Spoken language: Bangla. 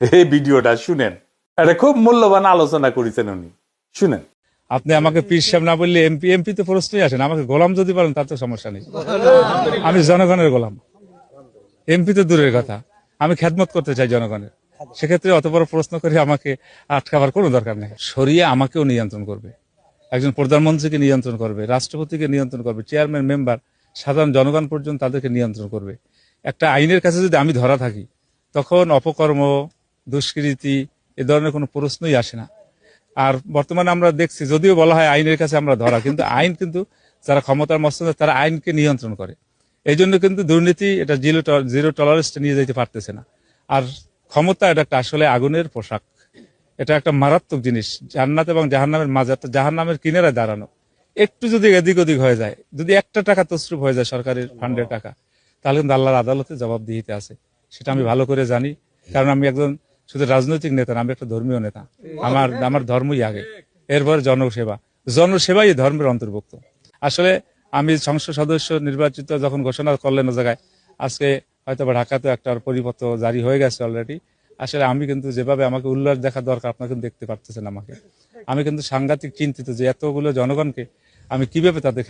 এই ভিডিওটা শুনেন, এটা খুব মূল্যবান আলোচনা করেছেন উনি, শুনেন। আপনি আমাকে পীর সাহেব না বললে এমপি এমপি তো প্রশ্নই আসেন, আমাকে গোলাম যদি বলেন তাতে সমস্যা নেই, আমি জনগণের গোলাম। এমপি তো দূরের কথা, আমি খেদমত করতে চাই জনগণের। সেক্ষেত্রে অত বড় প্রশ্ন করে আমাকে আটকাবার কোনো দরকার নেই। সরিয়ে আমাকেও নিয়ন্ত্রণ করবে, একজন প্রধানমন্ত্রীকে নিয়ন্ত্রণ করবে, রাষ্ট্রপতিকে নিয়ন্ত্রণ করবে, চেয়ারম্যান, মেম্বার, সাধারণ জনগণ পর্যন্ত তাদেরকে নিয়ন্ত্রণ করবে। একটা আইনের কাছে যদি আমি ধরা থাকি, তখন অপকর্ম, দুষ্কৃতি এ ধরনের কোনো প্রশ্নই আসে না। আর বর্তমানে আমরা দেখছি, যদিও বলা হয় আইনের কাছে আমরা ধরা, কিন্তু আইন কিন্তু যারা ক্ষমতার মস্তদে তারা আইনকে নিয়ন্ত্রণ করে। এই জন্য কিন্তু দুর্নীতি এটা জিরো টলারেন্স নিয়ে যেতে পারতেছে না। আর ক্ষমতা এটা একটা আসলে আগুনের পোশাক, এটা একটা মারাত্মক জিনিস। জান্নাত এবং জাহান্নামের মাঝে, জাহান্নামের কিনারায় দাঁড়ানো। একটু যদি এদিক ওদিক হয়ে যায়, যদি একটা টাকা তছরূপ হয়ে যায় সরকারের ফান্ডের টাকা, তাহলে কিন্তু আল্লাহর আদালতে জবাবদিহিতে আছে। সেটা আমি ভালো করে জানি, কারণ আমি একজন শুধু রাজনৈতিক নেতা না, আমি একটা ধর্মীয় নেতা। আমার ধর্মই আগে, এরপরে জনসেবা। জনসেবাই এই ধর্মের অন্তর্ভুক্ত। আসলে আমি সংসদ সদস্য নির্বাচিত যখন ঘোষণা করলেন ও জায়গায়, আজকে হয়তো বা ঢাকাতে একটা পরিপত্র জারি হয়ে গেছে অলরেডি। আসলে আমি কিন্তু যেভাবে আমাকে উল্লাস দেখা দরকার, আপনারা কিন্তু দেখতে পারতেছেন আমাকে। আমি কিন্তু সাংঘাতিক চিন্তিত যে এতগুলো জনগণকে আমি কিভাবে তাদের